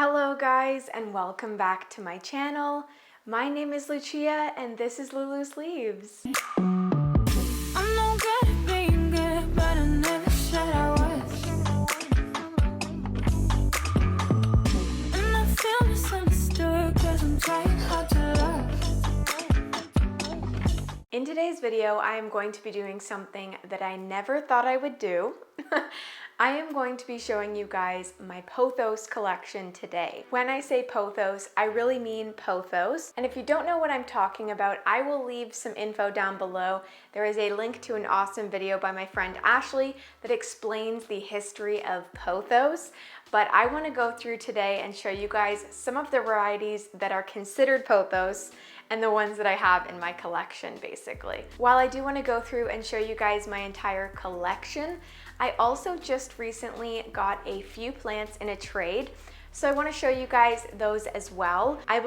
Hello guys and welcome back to my channel. My name is Lucia and this is Lulu's Leaves. I'm no good at being good, but I never said I was. And I feel misunderstood cause I'm trying hard to love. In today's video, I am going to be doing something that I never thought I would do. I am going to be showing you guys my Pothos collection today. When I say Pothos, I really mean Pothos. And if you don't know what I'm talking about, I will leave some info down below. There is a link to an awesome video by my friend Ashley that explains the history of Pothos. But I want to go through today and show you guys some of the varieties that are considered Pothos and the ones that I have in my collection, basically. While I do want to go through and show you guys my entire collection, I also just recently got a few plants in a trade. So I want to show you guys those as well. I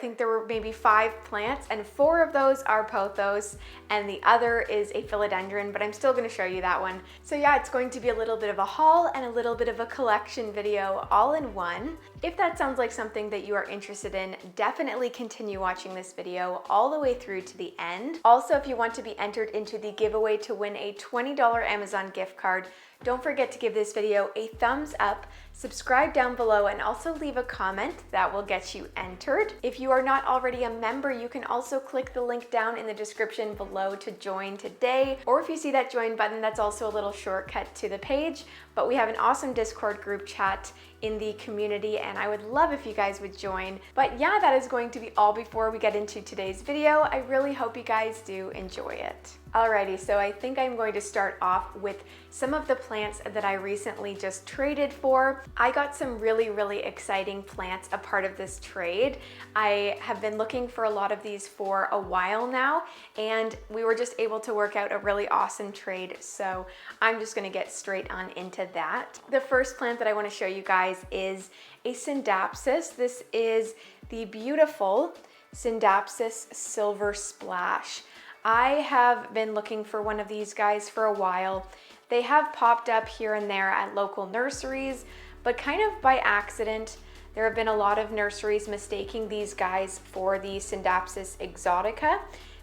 think there were maybe 5 plants and 4 of those are Pothos and the other is a Philodendron, but I'm still going to show you that one. So yeah, it's going to be a little bit of a haul and a little bit of a collection video all in one. If that sounds like something that you are interested in, definitely continue watching this video all the way through to the end. Also, if you want to be entered into the giveaway to win a $20 Amazon gift card, don't forget to give this video a thumbs up, subscribe down below, and also leave a comment. That will get you entered. If you are not already a member, you can also click the link down in the description below to join today. Or if you see that join button, that's also a little shortcut to the page. But we have an awesome Discord group chat in the community and I would love if you guys would join. But yeah, that is going to be all before we get into today's video. I really hope you guys do enjoy it. Alrighty, so I think I'm going to start off with some of the plants that I recently just traded for. I got some really exciting plants a part of this trade. I have been looking for a lot of these for a while now and we were just able to work out a really awesome trade. So I'm just gonna get straight on into that. The first plant that I want to show you guys is a Scindapsus. This is the beautiful Scindapsus Silver Splash. I have been looking for one of these guys for a while. They have popped up here and there at local nurseries, but kind of by accident. There have been a lot of nurseries mistaking these guys for the Scindapsus exotica.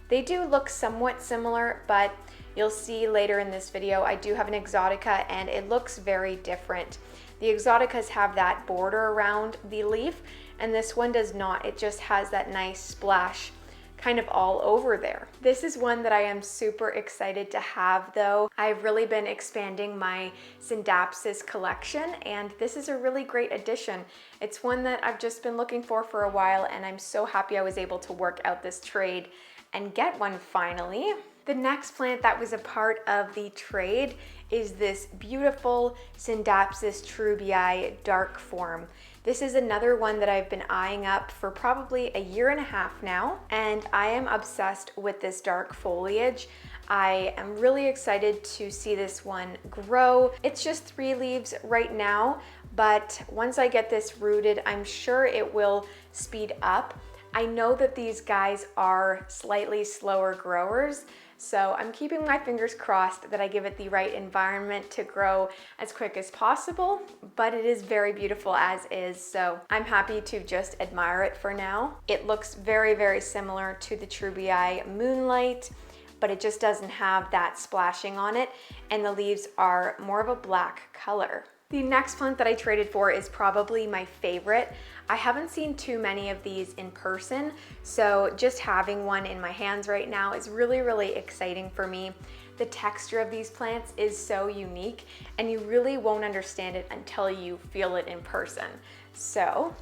They do look somewhat similar, but you'll see later in this video, I do have an exotica and it looks very different. The exoticas have that border around the leaf and this one does not. It just has that nice splash kind of all over there. This is one that I am super excited to have though. I've really been expanding my Scindapsus collection and this is a really great addition. It's one that I've just been looking for a while and I'm so happy I was able to work out this trade and get one finally. The next plant that was a part of the trade is this beautiful Scindapsus Treubii dark form. This is another one that I've been eyeing up for probably a year and a half now, and I am obsessed with this dark foliage. I am really excited to see this one grow. It's just 3 leaves right now, but once I get this rooted, I'm sure it will speed up. I know that these guys are slightly slower growers, so I'm keeping my fingers crossed that I give it the right environment to grow as quick as possible, but it is very beautiful as is, so I'm happy to just admire it for now. It looks very similar to the Treubii Moonlight, but it just doesn't have that splashing on it, and the leaves are more of a black color. The next plant that I traded for is probably my favorite. I haven't seen too many of these in person, so just having one in my hands right now is really exciting for me. The texture of these plants is so unique and you really won't understand it until you feel it in person. So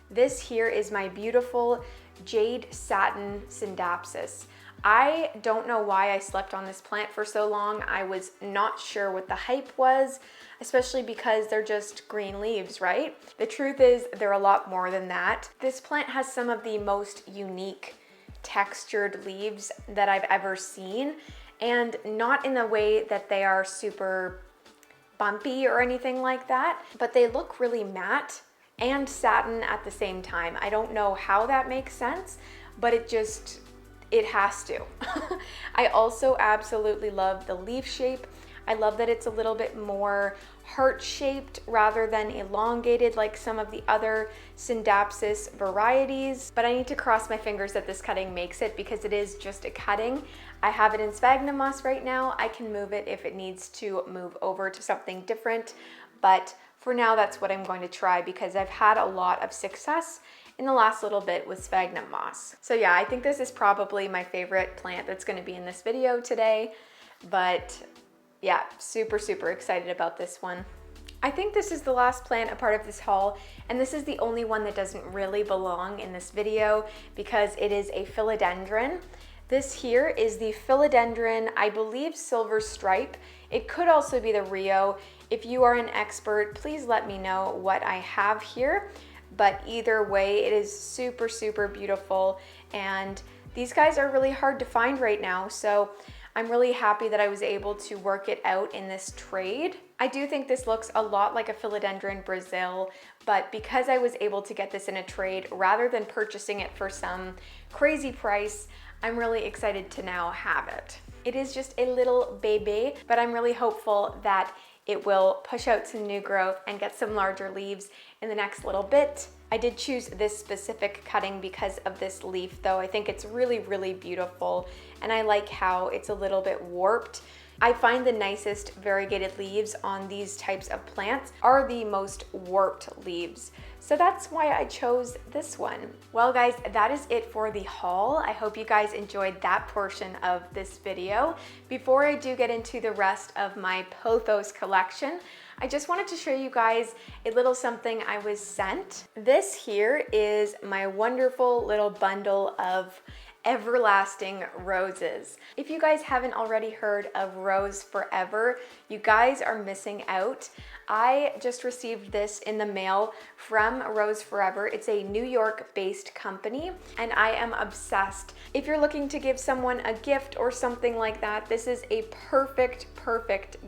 this here is my beautiful Jade Satin Scindapsus. I don't know why I slept on this plant for so long. I was not sure what the hype was, especially because they're just green leaves, right? The truth is they're a lot more than that. This plant has some of the most unique textured leaves that I've ever seen, and not in the way that they are super bumpy or anything like that, but they look really matte and satin at the same time. I don't know how that makes sense, but it has to. I also absolutely love the leaf shape. I love that it's a little bit more heart-shaped rather than elongated like some of the other Scindapsus varieties, but I need to cross my fingers that this cutting makes it because it is just a cutting. I have it in sphagnum moss right now. I can move it if it needs to move over to something different, but for now that's what I'm going to try because I've had a lot of success in the last little bit with sphagnum moss. So yeah, I think this is probably my favorite plant that's going to be in this video today, but yeah, super, super excited about this one. I think this is the last plant a part of this haul, and this is the only one that doesn't really belong in this video because it is a philodendron. This here is the Philodendron, I believe silver stripe. It could also be the Rio. If you are an expert, please let me know what I have here. But either way, it is super, super beautiful. And these guys are really hard to find right now. So I'm really happy that I was able to work it out in this trade. I do think this looks a lot like a Philodendron Brazil, but because I was able to get this in a trade rather than purchasing it for some crazy price, I'm really excited to now have it. It is just a little baby, but I'm really hopeful that it will push out some new growth and get some larger leaves in the next little bit. I did choose this specific cutting because of this leaf though. I think it's really, really beautiful, and I like how it's a little bit warped. I find the nicest variegated leaves on these types of plants are the most warped leaves. So that's why I chose this one. Well guys, that is it for the haul. I hope you guys enjoyed that portion of this video. Before I do get into the rest of my Pothos collection, I just wanted to show you guys a little something I was sent. This here is my wonderful little bundle of everlasting roses. If you guys haven't already heard of Rose Forever, you guys are missing out. I just received this in the mail from Rose Forever. It's a New York based company and I am obsessed. If you're looking to give someone a gift or something like that, this is a perfect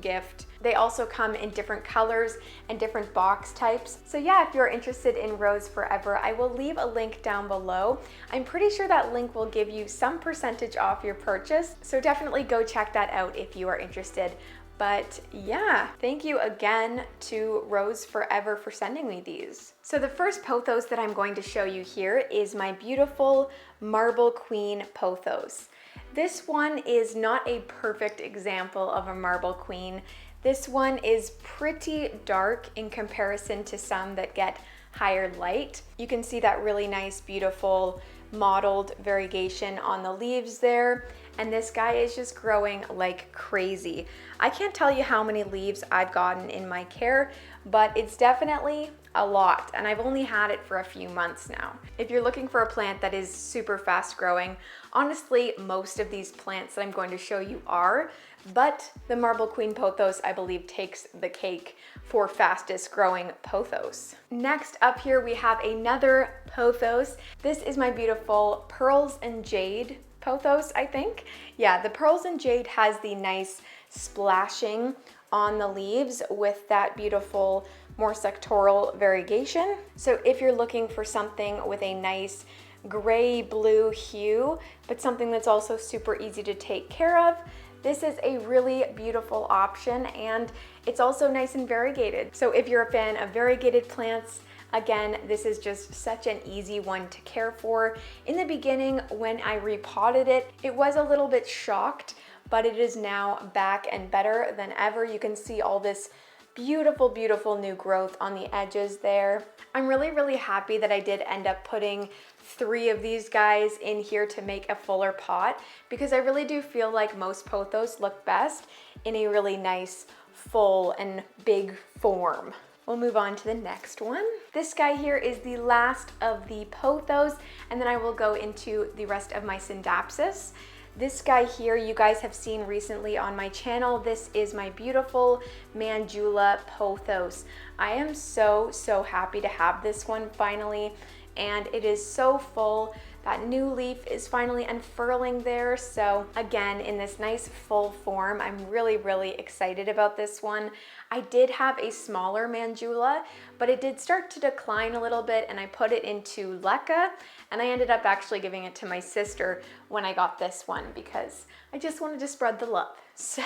gift. They also come in different colors and different box types. So yeah, if you're interested in Rose Forever, I will leave a link down below. I'm pretty sure that link will give you some percentage off your purchase. So definitely go check that out if you are interested. But yeah, thank you again to Rose Forever for sending me these. So the first pothos that I'm going to show you here is my beautiful Marble Queen pothos. This one is not a perfect example of a Marble Queen. This one is pretty dark in comparison to some that get higher light. You can see that really nice, beautiful mottled variegation on the leaves there. And this guy is just growing like crazy. I can't tell you how many leaves I've gotten in my care, but it's definitely a lot, and I've only had it for a few months now. If you're looking for a plant that is super fast growing, honestly, most of these plants that I'm going to show you are, but the Marble Queen pothos, I believe, takes the cake for fastest growing pothos. Next up here, we have another pothos. This is my beautiful Pearls and Jade pothos, I think. Yeah, the Pearls and Jade has the nice splashing on the leaves with that beautiful, more sectoral variegation. So if you're looking for something with a nice gray blue hue, but something that's also super easy to take care of, this is a really beautiful option, and it's also nice and variegated. So if you're a fan of variegated plants, again, this is just such an easy one to care for. In the beginning, when I repotted it, it was a little bit shocked, but it is now back and better than ever. You can see all this beautiful, beautiful new growth on the edges there. I'm really, really happy that I did end up putting 3 of these guys in here to make a fuller pot, because I really do feel like most pothos look best in a really nice, full and big form. We'll move on to the next one. This guy here is the last of the pothos, and then I will go into the rest of my Scindapsus. This guy here you guys have seen recently on my channel. This is my beautiful Manjula Pothos. I am so happy to have this one finally, and it is so full. That new leaf is finally unfurling there. So again, in this nice full form, I'm really, really excited about this one. I did have a smaller Manjula, but it did start to decline a little bit, and I put it into Leca, and I ended up actually giving it to my sister when I got this one because I just wanted to spread the love. So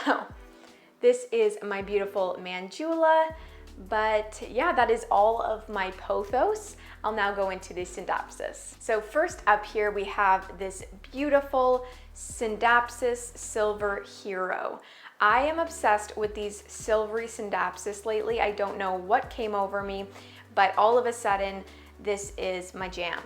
This is my beautiful Manjula, but yeah, that is all of my pothos. I'll now go into the Scindapsus. So first up here, we have this beautiful Scindapsus Silver Hero. I am obsessed with these silvery Scindapsus lately. I don't know what came over me, but all of a sudden, this is my jam.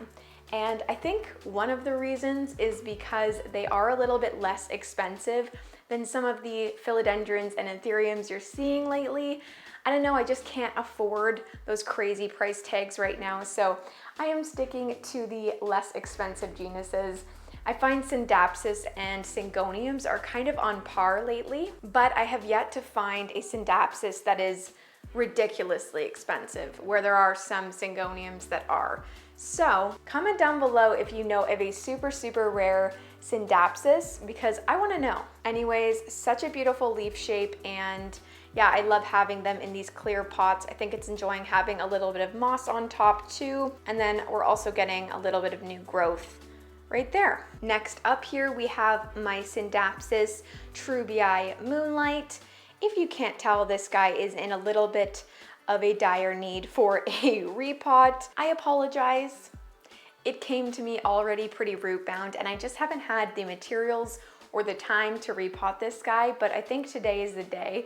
And I think one of the reasons is because they are a little bit less expensive than some of the philodendrons and anthuriums you're seeing lately. I don't know, I just can't afford those crazy price tags right now, so I am sticking to the less expensive genuses. I find Scindapsus and Syngoniums are kind of on par lately, but I have yet to find a Scindapsus that is ridiculously expensive, where there are some Syngoniums that are. So comment down below if you know of a super, super rare Scindapsus, because I want to know. Anyways, such a beautiful leaf shape, and yeah, I love having them in these clear pots. I think it's enjoying having a little bit of moss on top too, and then we're also getting a little bit of new growth right there. Next up here, we have my Scindapsus Treubii Moonlight. If you can't tell, this guy is in a little bit of a dire need for a repot. I apologize. It came to me already pretty root bound, and I just haven't had the materials or the time to repot this guy, but I think today is the day.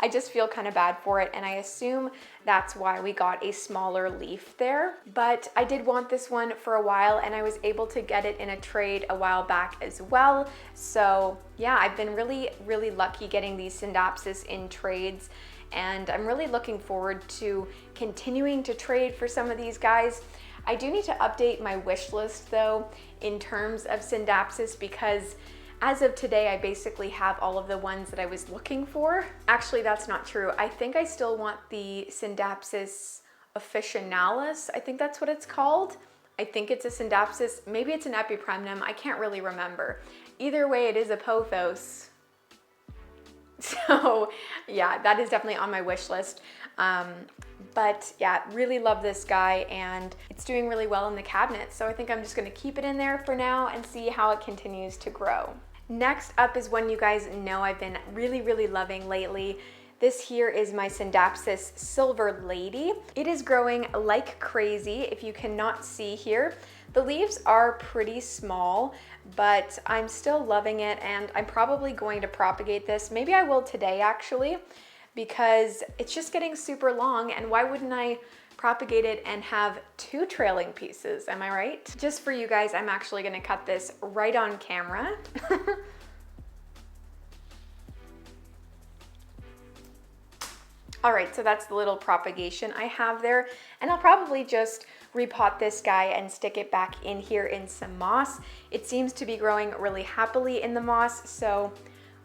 I just feel kind of bad for it, and I assume that's why we got a smaller leaf there. But I did want this one for a while, and I was able to get it in a trade a while back as well. So yeah, I've been really, really lucky getting these Scindapsus in trades, and I'm really looking forward to continuing to trade for some of these guys. I do need to update my wish list though in terms of Scindapsus, because as of today, I basically have all of the ones that I was looking for. Actually, that's not true. I think I still want the Scindapsus officinalis. I think that's what it's called. I think it's a Scindapsus. Maybe it's an Epipremun. I can't really remember. Either way, it is a pothos. So yeah, that is definitely on my wish list. But yeah, really love this guy, and it's doing really well in the cabinet. So I think I'm just gonna keep it in there for now and see how it continues to grow. Next up is one you guys know I've been really, really loving lately. This here is my Scindapsus Silver Lady. It is growing like crazy, if you cannot see here. The leaves are pretty small, but I'm still loving it, and I'm probably going to propagate this. Maybe I will today actually, because it's just getting super long, and why wouldn't I propagate it and have two trailing pieces, am I right? Just for you guys, I'm actually gonna cut this right on camera. All right, so that's the little propagation I have there, and I'll probably just repot this guy and stick it back in here in some moss. It seems to be growing really happily in the moss, so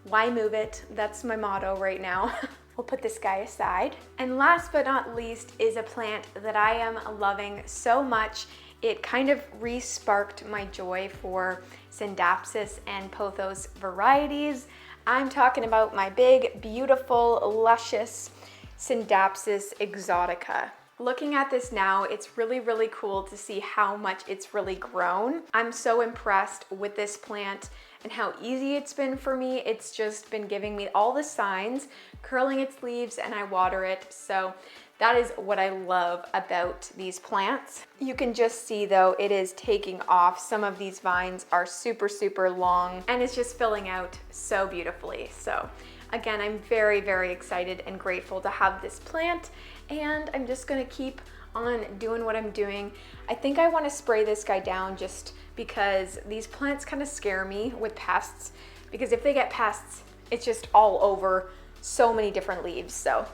why move it? That's my motto right now. We'll put this guy aside. And last but not least is a plant that I am loving so much. It kind of re-sparked my joy for Scindapsus and pothos varieties. I'm talking about my big, beautiful, luscious Scindapsus exotica. Looking at this now, it's really, really cool to see how much it's really grown. I'm so impressed with this plant and how easy it's been for me. It's just been giving me all the signs, curling its leaves, and I water it. So that is what I love about these plants. You can just see though, it is taking off. Some of these vines are super, super long, and it's just filling out so beautifully. So again, I'm very, very excited and grateful to have this plant, and I'm just gonna keep on doing what I'm doing. I think I wanna spray this guy down just because these plants kind of scare me with pests, because if they get pests, it's just all over so many different leaves. So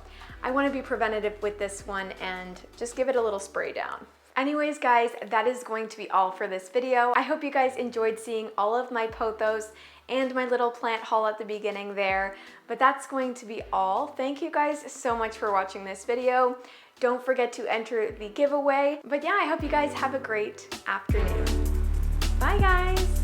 I wanna be preventative with this one and just give it a little spray down. Anyways, guys, that is going to be all for this video. I hope you guys enjoyed seeing all of my pothos and my little plant haul at the beginning there, but that's going to be all. Thank you guys so much for watching this video. Don't forget to enter the giveaway. But yeah, I hope you guys have a great afternoon. Bye guys.